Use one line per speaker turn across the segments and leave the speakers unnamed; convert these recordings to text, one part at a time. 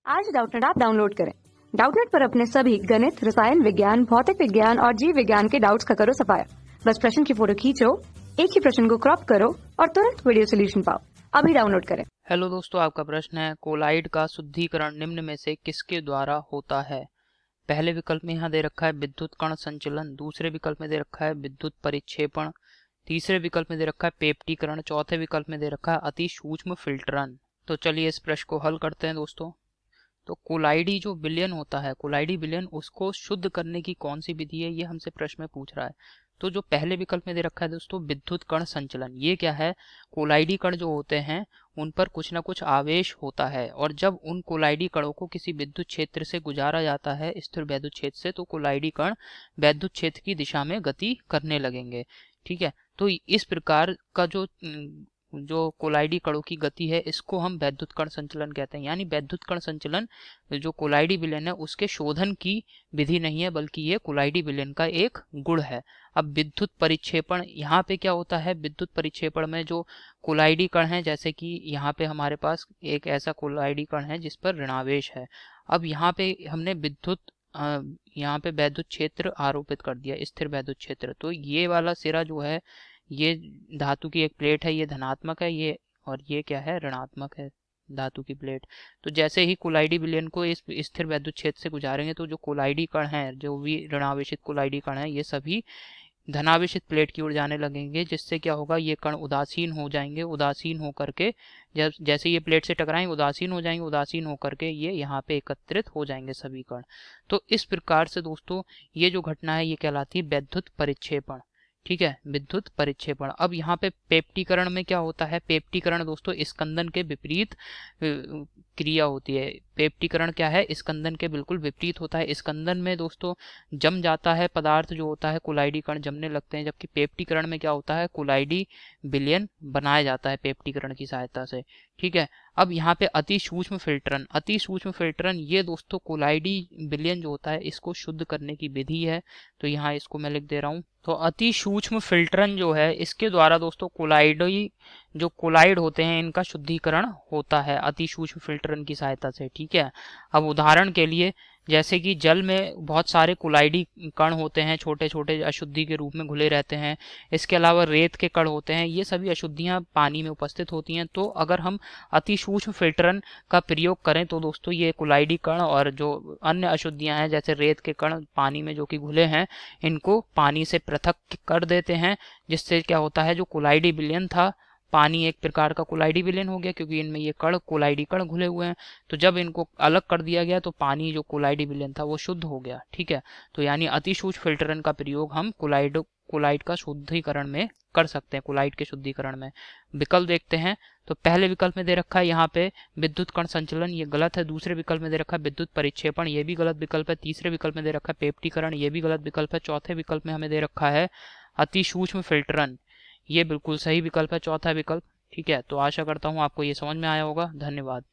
आज Doubtnut app download करें। Doubtnut पर अपने सभी गणित, रसायन विज्ञान, भौतिक विज्ञान और जीव विज्ञान के डाउट्स का करो सफाया। बस प्रश्न की फोटो खींचो, एक ही प्रश्न को क्रॉप करो और तुरंत वीडियो सोल्यूशन पाओ। अभी डाउनलोड करें।
हेलो दोस्तों, आपका प्रश्न है कोलाइड का शुद्धिकरण निम्न में से किसके द्वारा होता है। पहले विकल्प में यहाँ दे रखा है विद्युत कण संचलन, दूसरे विकल्प में दे रखा है विद्युत परिक्षेपण, तीसरे विकल्प में दे रखा है पेप्टीकरण, चौथे विकल्प में दे रखा है अति सूक्ष्म फिल्टरन। तो चलिए इस प्रश्न को हल करते हैं दोस्तों। तो कोलाइडी जो विलयन होता है, कोलाइडी विलयन, उसको शुद्ध करने की कौन सी विधि है, ये हमसे प्रश्न में पूछ रहा है। तो जो पहले विकल्प में दे रखा है दोस्तों विद्युत कण संचलन, ये क्या है, कोलाइडी कण जो होते हैं उन पर कुछ ना कुछ आवेश होता है और जब उन कोलाइडी कणों को किसी विद्युत क्षेत्र से गुजारा जाता है, स्थिर वैद्युत क्षेत्र से, तो कोलाइडी कण वैद्युत क्षेत्र की दिशा में गति करने लगेंगे। ठीक है, तो इस प्रकार का जो कोलाइडी कणों की गति है, इसको हम वैद्युत कण संचलन कहते हैं। यानी वैद्युत कण संचलन जो कोलाइडी विलयन है उसके शोधन की विधि नहीं है, बल्कि ये कोलाइडी विलयन का एक गुण है। अब विद्युत परिक्षेपण, यहाँ पे क्या होता है, विद्युत परिक्षेपण में जो कोलाइडी कण है, जैसे कि यहाँ पे हमारे पास एक ऐसा कोलाइडी कण है जिस पर ऋणावेश है। अब यहाँ पे हमने यहाँ पे वैद्युत क्षेत्र आरोपित कर दिया, स्थिर वैद्युत क्षेत्र। तो ये वाला सिरा जो है, ये धातु की एक प्लेट है, ये धनात्मक है, ये और ये क्या है, ऋणात्मक है, धातु की प्लेट। तो जैसे ही कोलाइडी विलयन को इस स्थिर वैद्युत क्षेत्र से गुजारेंगे तो जो कोलाइडी कण है, जो भी ऋणावेशित कोलाइडी कण है, ये सभी धनावेशित प्लेट की ओर जाने लगेंगे, जिससे क्या होगा, ये कण उदासीन हो जाएंगे। उदासीन होकर के जैसे ये प्लेट से टकराएंगे उदासीन हो जाएंगे, उदासीन होकर के ये यहाँ पे एकत्रित हो जाएंगे सभी कण। तो इस प्रकार से दोस्तों ये जो घटना है ये कहलाती है वैद्युत परिक्षेपण। ठीक है, विद्युत परिक्षेपण। अब यहाँ पे पेप्टीकरण में क्या होता है, पेप्टीकरण दोस्तों स्कंदन के विपरीत क्रिया होती है। पेप्टीकरण क्या है, स्कंदन के बिल्कुल विपरीत होता है। स्कंदन में दोस्तों जम जाता है पदार्थ जो होता है, कोलाइडी कण जमने लगते हैं, जबकि पेप्टीकरण में क्या होता है, कोलाइडी विलयन बनाया जाता है पेप्टीकरण की सहायता से। ठीक है, अब यहाँ पे अति सूक्ष्म फिल्टरन, अति सूक्ष्म फिल्टरन, ये दोस्तों कोलाइडी विलयन जो होता है इसको शुद्ध करने की विधि है। तो यहाँ इसको मैं लिख दे रहा हूँ। तो अति सूक्ष्म फिल्टरन जो है, इसके द्वारा दोस्तों जो कोलाइड होते हैं इनका शुद्धिकरण होता है अति सूक्ष्म फिल्टरन की सहायता से। ठीक है, अब उदाहरण के लिए जैसे कि जल में बहुत सारे कोलाइडी कण होते हैं, छोटे छोटे अशुद्धि के रूप में घुले रहते हैं। इसके अलावा रेत के कण होते हैं, ये सभी अशुद्धियां पानी में उपस्थित होती हैं। तो अगर हम अति सूक्ष्म फिल्टरन का प्रयोग करें तो दोस्तों ये कोलाइडी कण और जो अन्य अशुद्धियां हैं जैसे रेत के कण पानी में जो कि घुले हैं, इनको पानी से पृथक कर देते हैं, जिससे क्या होता है, जो कोलाइडी विलयन था, पानी एक प्रकार का कोलाइडी विलयन हो गया, क्योंकि इनमें ये कण कोलाइडी कण घुले हुए हैं। तो जब इनको अलग कर दिया गया तो पानी जो कोलाइडी विलयन था वो शुद्ध हो गया। ठीक है, तो यानी अति सूक्ष्म फिल्टरन का प्रयोग हम कोलाइड का शुद्धिकरण में कर सकते हैं, कोलाइड के शुद्धिकरण में। विकल्प देखते हैं। तो पहले विकल्प में दे रखा है यहाँ पे विद्युत कण संचलन, ये गलत है। दूसरे विकल्प में दे रखा है विद्युत परिक्षेपण, ये भी गलत विकल्प है। तीसरे विकल्प में दे रखा है पेप्टीकरण, ये भी गलत विकल्प है। चौथे विकल्प में हमें दे रखा है अति सूक्ष्म फिल्टरन, ये बिल्कुल सही विकल्प है, चौथा विकल्प। ठीक है, तो आशा करता हूँ आपको ये समझ में आया होगा। धन्यवाद।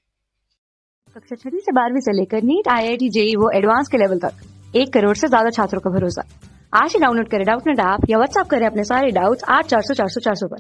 कक्षा 6 से 12वीं से लेकर नीट, IIT, JEE वो एडवांस के लेवल तक 1 करोड़ से ज्यादा छात्रों का भरोसा। आज ही डाउनलोड करें डाउटनेट ऐप या व्हाट्सएप करें अपने सारे डाउट्स 8400 400 400 पर।